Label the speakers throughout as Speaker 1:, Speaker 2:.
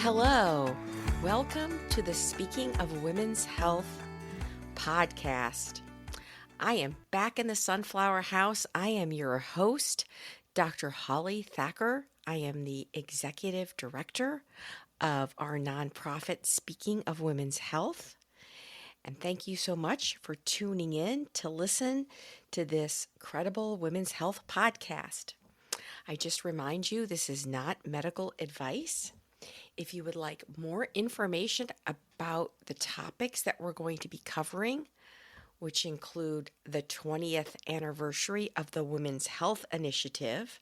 Speaker 1: Hello. Welcome to the Speaking of Women's Health podcast. I am back in the Sunflower House. I am your host, Dr. Holly Thacker. I am the executive director of our nonprofit Speaking of Women's Health. And thank you so much for tuning in to listen to this credible women's health podcast. I just remind you, this is not medical advice. If you would like more information about the topics that we're going to be covering, which include the 20th anniversary of the Women's Health Initiative,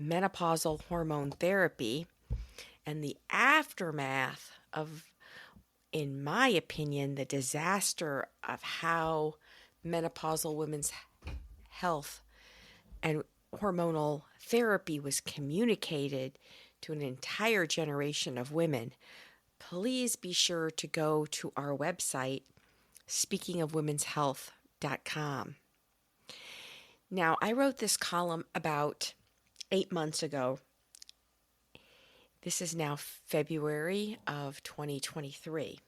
Speaker 1: menopausal hormone therapy, and the aftermath of, in my opinion, the disaster of how menopausal women's health and hormonal therapy was communicated to an entire generation of women, please be sure to go to our website, speakingofwomenshealth.com. Now, I wrote this column about 8 months ago. This is now February of 2023.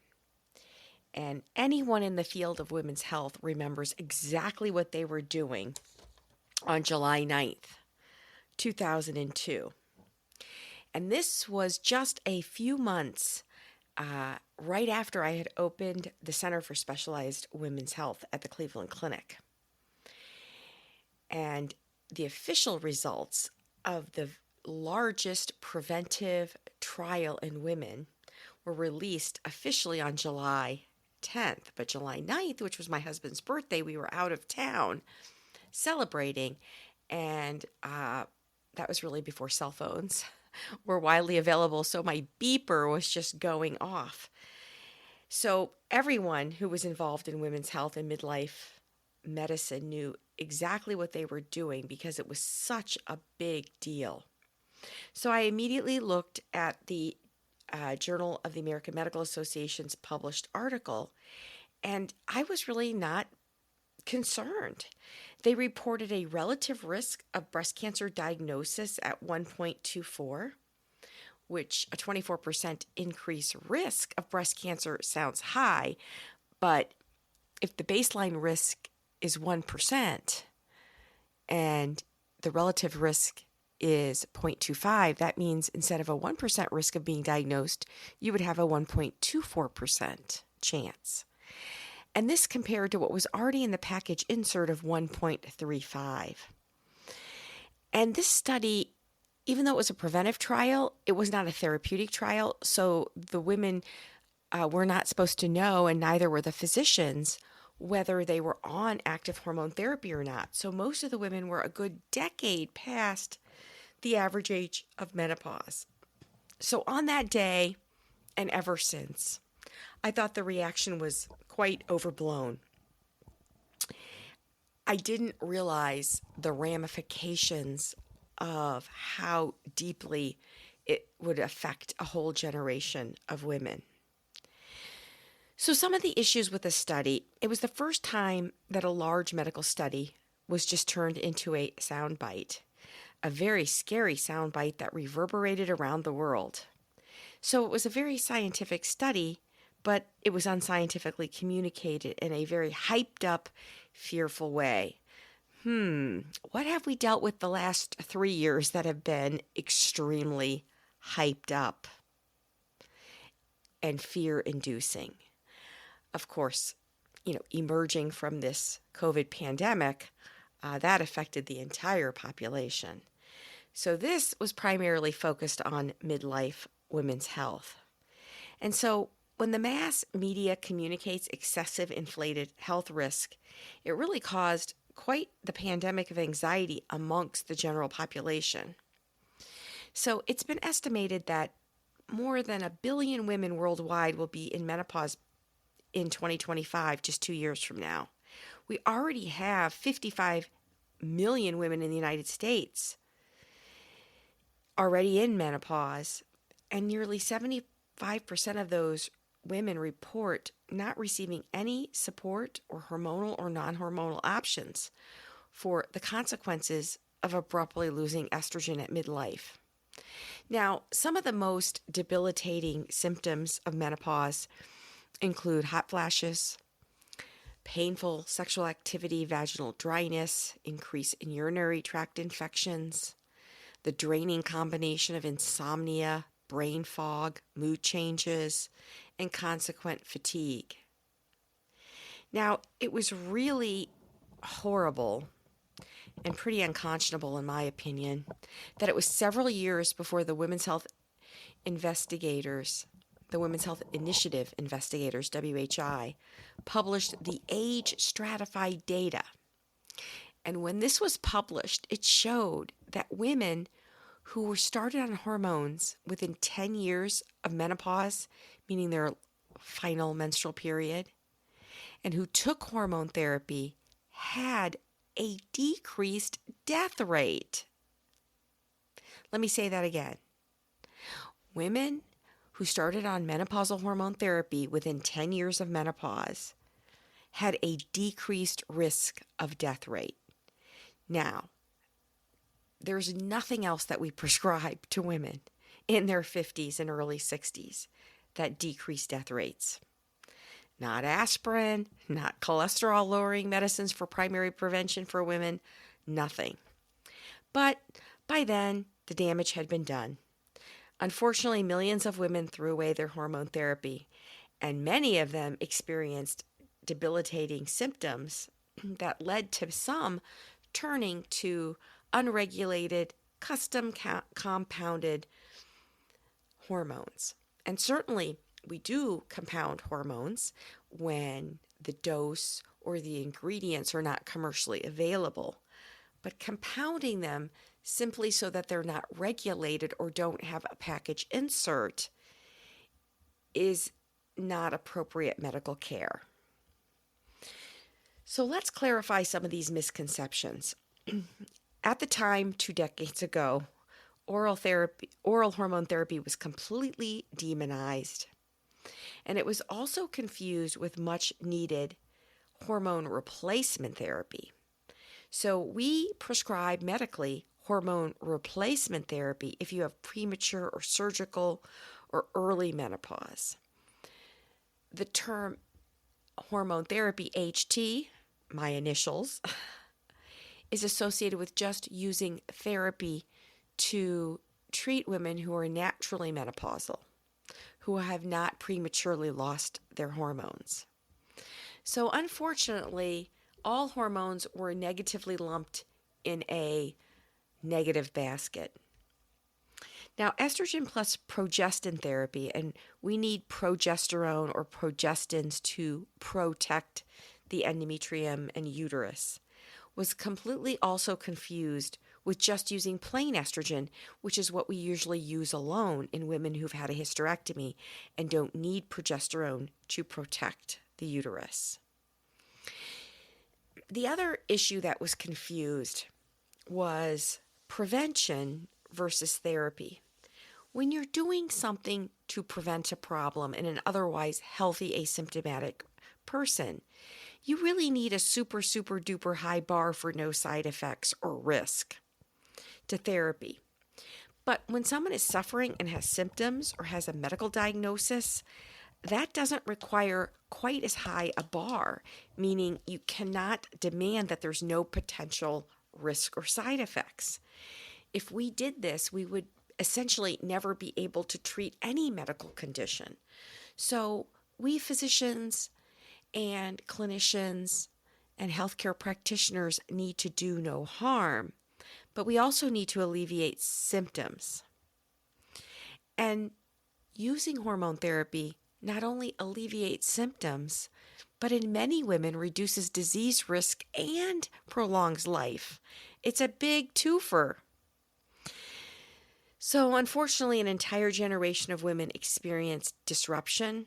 Speaker 1: And anyone in the field of women's health remembers exactly what they were doing on July 9th, 2002. And this was just a few months right after I had opened the Center for Specialized Women's Health at the Cleveland Clinic. And the official results of the largest preventive trial in women were released officially on July 10th. But July 9th, which was my husband's birthday, we were out of town celebrating. And that was really before cell phones were widely available, so my beeper was just going off. So everyone who was involved in women's health and midlife medicine knew exactly what they were doing because it was such a big deal. So I immediately looked at the Journal of the American Medical Association's published article, and I was really not concerned. They reported a relative risk of breast cancer diagnosis at 1.24, which a 24% increase risk of breast cancer sounds high, but if the baseline risk is 1% and the relative risk is 0.25, that means instead of a 1% risk of being diagnosed, you would have a 1.24% chance. And this compared to what was already in the package insert of 1.35. And this study, even though it was a preventive trial, it was not a therapeutic trial. So the women were not supposed to know, and neither were the physicians, whether they were on active hormone therapy or not. So most of the women were a good decade past the average age of menopause. So on that day, and ever since, I thought the reaction was quite overblown. I didn't realize the ramifications of how deeply it would affect a whole generation of women. So some of the issues with the study, it was the first time that a large medical study was just turned into a soundbite, a very scary soundbite that reverberated around the world. So it was a very scientific study, but it was unscientifically communicated in a very hyped up, fearful way. What have we dealt with the last 3 years that have been extremely hyped up and fear-inducing? Of course, emerging from this COVID pandemic, that affected the entire population. So this was primarily focused on midlife women's health. And so when the mass media communicates excessive inflated health risk, it really caused quite the pandemic of anxiety amongst the general population. So it's been estimated that more than 1 billion women worldwide will be in menopause in 2025, just 2 years from now. We already have 55 million women in the United States already in menopause, and nearly 75% of those women report not receiving any support or hormonal or non-hormonal options for the consequences of abruptly losing estrogen at midlife. Now, some of the most debilitating symptoms of menopause include hot flashes, painful sexual activity, vaginal dryness, increase in urinary tract infections, the draining combination of insomnia, brain fog, mood changes, and consequent fatigue. Now, it was really horrible and pretty unconscionable, in my opinion, that it was several years before the Women's Health investigators, the Women's Health Initiative investigators, WHI, published the age stratified data. And when this was published, it showed that women who were started on hormones within 10 years of menopause, meaning their final menstrual period, and who took hormone therapy had a decreased death rate. Let me say that again. Women who started on menopausal hormone therapy within 10 years of menopause had a decreased risk of death rate. Now, there's nothing else that we prescribe to women in their 50s and early 60s that decrease death rates. Not aspirin, not cholesterol-lowering medicines for primary prevention for women, nothing. But by then, the damage had been done. Unfortunately, millions of women threw away their hormone therapy, and many of them experienced debilitating symptoms that led to some turning to unregulated, custom compounded hormones. And certainly, we do compound hormones when the dose or the ingredients are not commercially available. But compounding them simply so that they're not regulated or don't have a package insert is not appropriate medical care. So let's clarify some of these misconceptions. At the time, 2 decades ago, oral hormone therapy was completely demonized. And it was also confused with much needed hormone replacement therapy. So we prescribe medically hormone replacement therapy if you have premature or surgical or early menopause. The term hormone therapy, HT, my initials, is associated with just using therapy to treat women who are naturally menopausal, who have not prematurely lost their hormones. So unfortunately, all hormones were negatively lumped in a negative basket. Now, estrogen plus progestin therapy, and we need progesterone or progestins to protect the endometrium and uterus, was completely also confused with just using plain estrogen, which is what we usually use alone in women who've had a hysterectomy and don't need progesterone to protect the uterus. The other issue that was confused was prevention versus therapy. When you're doing something to prevent a problem in an otherwise healthy asymptomatic person, you really need a super, super duper high bar for no side effects or risk to therapy. But when someone is suffering and has symptoms or has a medical diagnosis, that doesn't require quite as high a bar, meaning you cannot demand that there's no potential risk or side effects. If we did this, we would essentially never be able to treat any medical condition. So we physicians and clinicians and healthcare practitioners need to do no harm, but we also need to alleviate symptoms. And using hormone therapy not only alleviates symptoms, but in many women reduces disease risk and prolongs life. It's a big twofer. So unfortunately, an entire generation of women experienced disruption,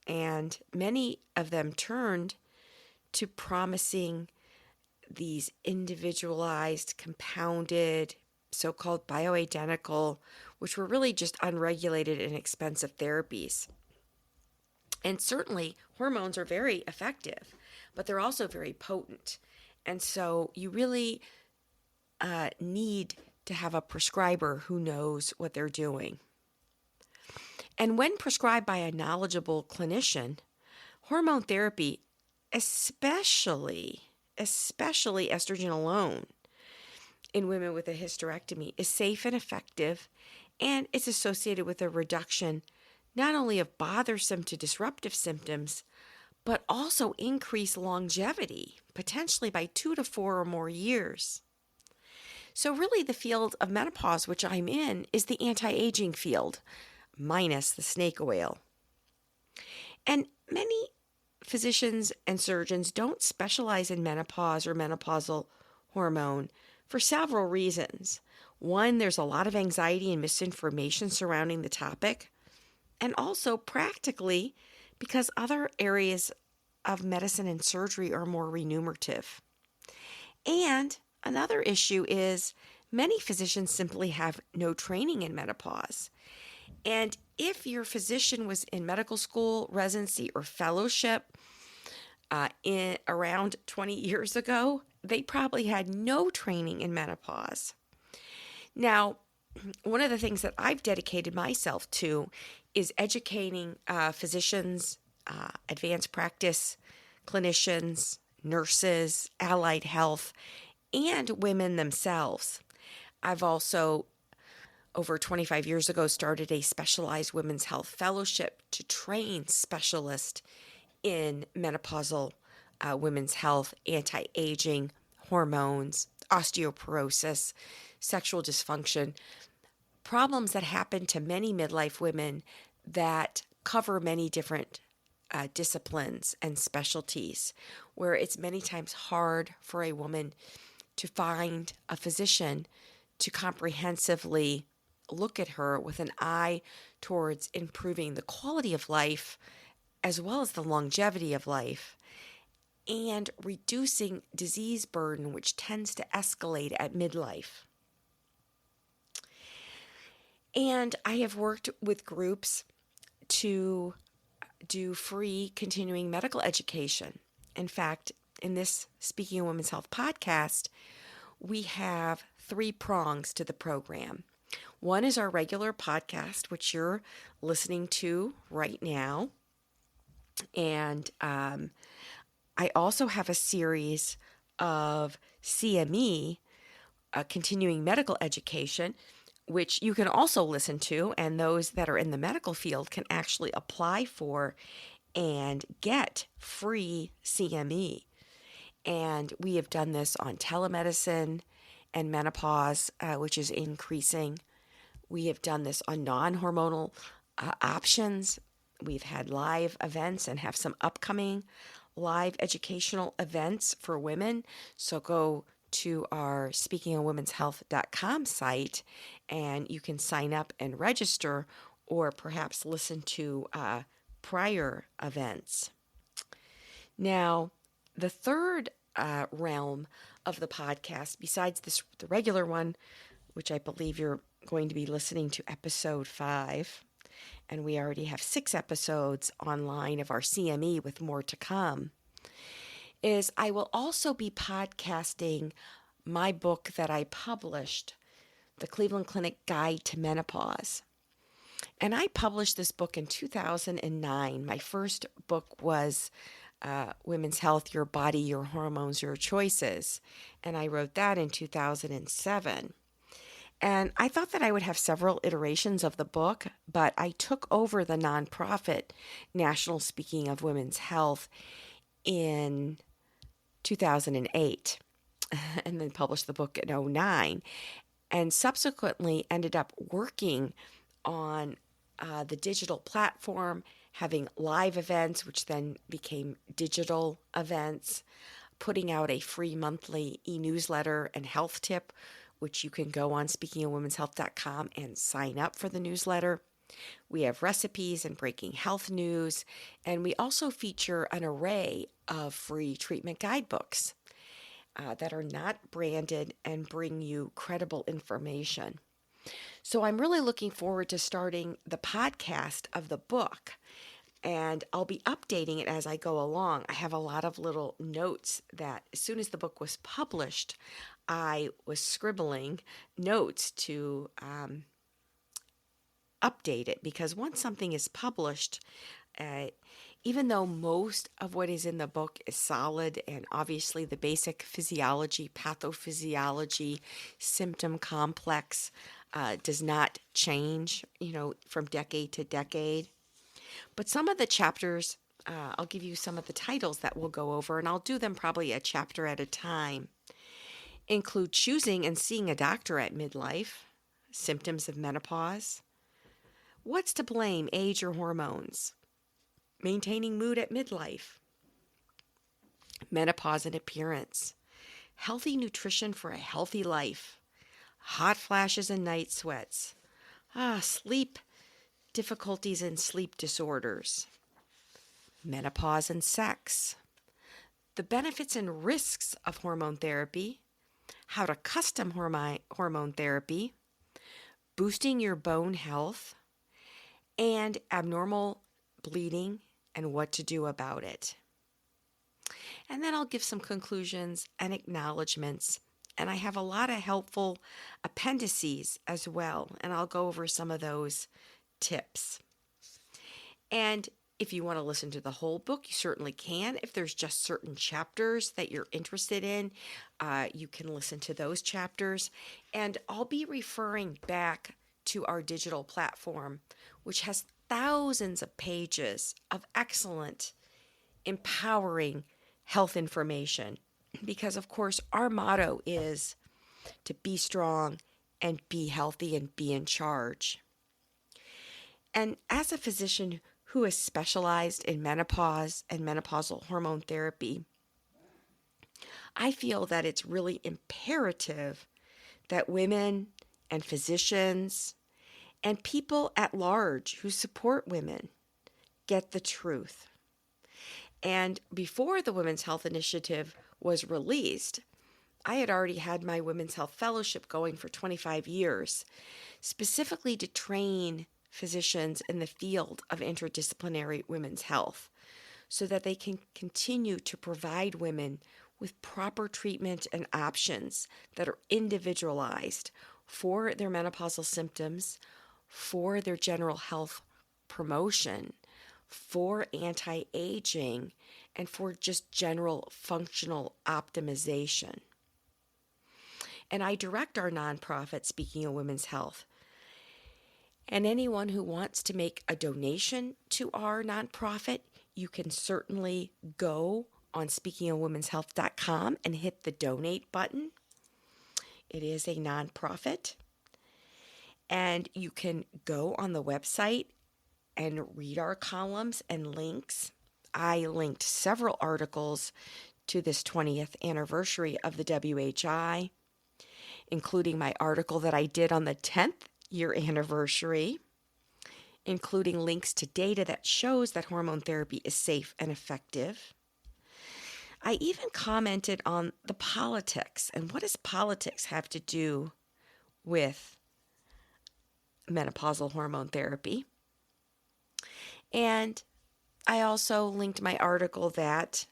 Speaker 1: and many of them turned to promising these individualized, compounded, so-called bioidentical, which were really just unregulated and expensive therapies. And certainly, hormones are very effective, but they're also very potent. And so you really need to have a prescriber who knows what they're doing. And when prescribed by a knowledgeable clinician, hormone therapy, especially estrogen alone in women with a hysterectomy, is safe and effective, and it's associated with a reduction not only of bothersome to disruptive symptoms, but also increased longevity, potentially by 2 to 4 or more years. So really the field of menopause, which I'm in, is the anti-aging field, minus the snake oil. And many physicians and surgeons don't specialize in menopause or menopausal hormone for several reasons. One, there's a lot of anxiety and misinformation surrounding the topic, and also practically because other areas of medicine and surgery are more remunerative. And another issue is many physicians simply have no training in menopause. And if your physician was in medical school, residency, or fellowship in around 20 years ago, they probably had no training in menopause. Now, one of the things that I've dedicated myself to is educating physicians, advanced practice clinicians, nurses, allied health, and women themselves. I've also, over 25 years ago, started a specialized women's health fellowship to train specialists in menopausal women's health, anti-aging, hormones, osteoporosis, sexual dysfunction, problems that happen to many midlife women that cover many different disciplines and specialties, where it's many times hard for a woman to find a physician to comprehensively look at her with an eye towards improving the quality of life as well as the longevity of life and reducing disease burden, which tends to escalate at midlife. And I have worked with groups to do free continuing medical education. In fact, in this Speaking of Women's Health podcast, we have 3 prongs to the program. One is our regular podcast, which you're listening to right now. And I also have a series of CME, continuing medical education, which you can also listen to, and those that are in the medical field can actually apply for and get free CME. And we have done this on telemedicine and menopause, which is increasing. We have done this on non-hormonal options. We've had live events and have some upcoming live educational events for women. So go to our speakingofwomenshealth.com site and you can sign up and register or perhaps listen to prior events. Now, the third realm of the podcast, besides the regular one, which I believe you're going to be listening to episode 5, and we already have 6 episodes online of our CME with more to come, is I will also be podcasting my book that I published, The Cleveland Clinic Guide to Menopause. And I published this book in 2009. My first book was Women's Health, Your Body, Your Hormones, Your Choices. And I wrote that in 2007. And I thought that I would have several iterations of the book, but I took over the nonprofit National Speaking of Women's Health in 2008 and then published the book in 2009 and subsequently ended up working on the digital platform, having live events, which then became digital events, putting out a free monthly e-newsletter and health tip, which you can go on speakingofwomenshealth.com and sign up for the newsletter. We have recipes and breaking health news, and we also feature an array of free treatment guidebooks that are not branded and bring you credible information. So I'm really looking forward to starting the podcast of the book. And I'll be updating it as I go along. I have a lot of little notes that as soon as the book was published, I was scribbling notes to update it, because once something is published, uh, even though most of what is in the book is solid, and obviously the basic physiology, pathophysiology, symptom complex does not change, from decade to decade. But some of the chapters, I'll give you some of the titles that we'll go over, and I'll do them probably a chapter at a time, include choosing and seeing a doctor at midlife, symptoms of menopause, what's to blame, age or hormones, maintaining mood at midlife, menopause and appearance, healthy nutrition for a healthy life, hot flashes and night sweats, sleep difficulties and sleep disorders, menopause and sex, the benefits and risks of hormone therapy, how to custom hormone therapy, boosting your bone health, and abnormal bleeding and what to do about it. And then I'll give some conclusions and acknowledgments. And I have a lot of helpful appendices as well, and I'll go over some of those tips. And if you want to listen to the whole book, you certainly can. If there's just certain chapters that you're interested in, you can listen to those chapters. And I'll be referring back to our digital platform, which has thousands of pages of excellent, empowering health information. Because, of course, our motto is to be strong and be healthy and be in charge. And as a physician who is specialized in menopause and menopausal hormone therapy, I feel that it's really imperative that women and physicians and people at large who support women get the truth. And before the Women's Health Initiative was released, I had already had my Women's Health Fellowship going for 25 years, specifically to train physicians in the field of interdisciplinary women's health so that they can continue to provide women with proper treatment and options that are individualized for their menopausal symptoms, for their general health promotion, for anti-aging, and for just general functional optimization. And I direct our nonprofit, Speaking of Women's Health. And anyone who wants to make a donation to our nonprofit, you can certainly go on speakingofwomenshealth.com and hit the donate button. It is a nonprofit. And you can go on the website and read our columns and links. I linked several articles to this 20th anniversary of the WHI, including my article that I did on the 10th year anniversary, including links to data that shows that hormone therapy is safe and effective. I even commented on the politics, and what does politics have to do with menopausal hormone therapy? And I also linked my article that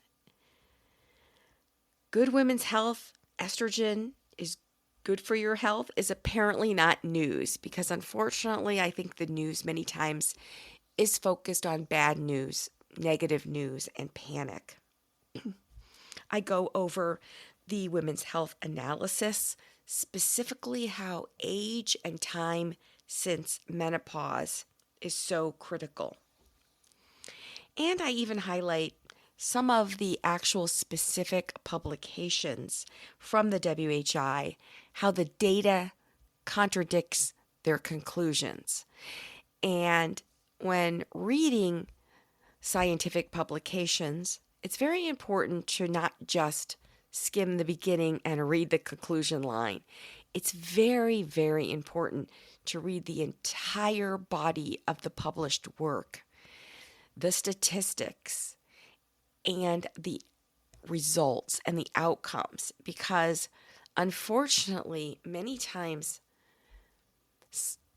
Speaker 1: good women's health, estrogen is good for your health, is apparently not news, because unfortunately I think the news many times is focused on bad news, negative news, and panic. I go over the women's health analysis, specifically how age and time since menopause is so critical. And I even highlight some of the actual specific publications from the WHI, how the data contradicts their conclusions. And when reading scientific publications, it's very important to not just skim the beginning and read the conclusion line. It's very, very important to read the entire body of the published work, the statistics, and the results and the outcomes, because unfortunately, many times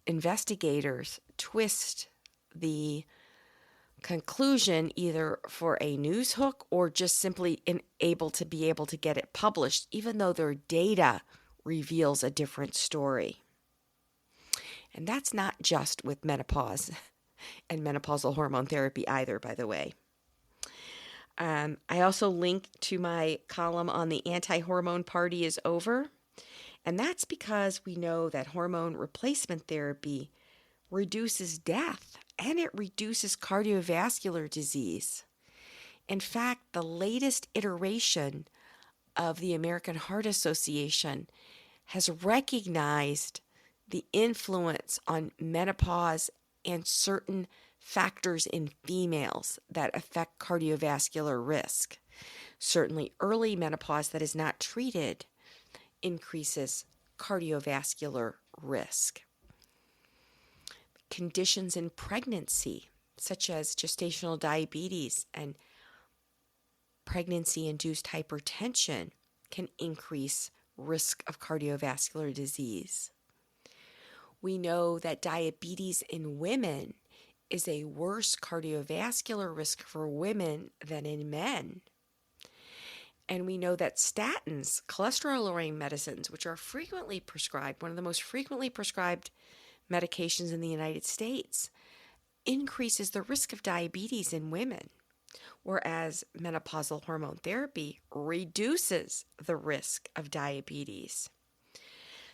Speaker 1: investigators twist the conclusion either for a news hook or just simply able to get it published, even though their data reveals a different story. And that's not just with menopause and menopausal hormone therapy either, by the way. I also link to my column on the anti-hormone party is over. And that's because we know that hormone replacement therapy reduces death and it reduces cardiovascular disease. In fact, the latest iteration of the American Heart Association has recognized the influence on menopause and certain factors in females that affect cardiovascular risk. Certainly, early menopause that is not treated increases cardiovascular risk. Conditions in pregnancy, such as gestational diabetes and pregnancy-induced hypertension, can increase risk of cardiovascular disease. We know that diabetes in women is a worse cardiovascular risk for women than in men. And we know that statins, cholesterol-lowering medicines, which are frequently prescribed, one of the most frequently prescribed medications in the United States, increases the risk of diabetes in women, whereas menopausal hormone therapy reduces the risk of diabetes.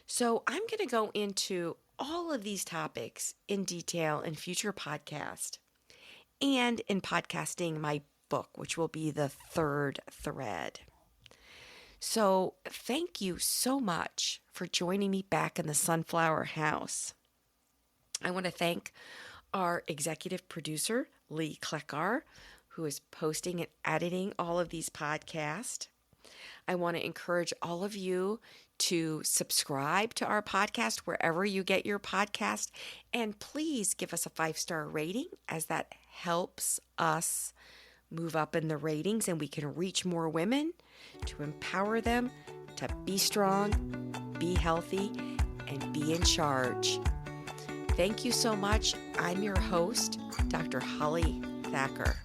Speaker 1: So I'm going to go into all of these topics in detail in future podcasts and in podcasting my book, which will be the third thread. So thank you so much for joining me back in the Sunflower House. I want to thank our executive producer, Lee Kleckar, who is posting and editing all of these podcasts. I want to encourage all of you to subscribe to our podcast wherever you get your podcast, and please give us a 5-star rating, as that helps us move up in the ratings and we can reach more women to empower them to be strong, be healthy, and be in charge. Thank you so much. I'm your host, Dr. Holly Thacker.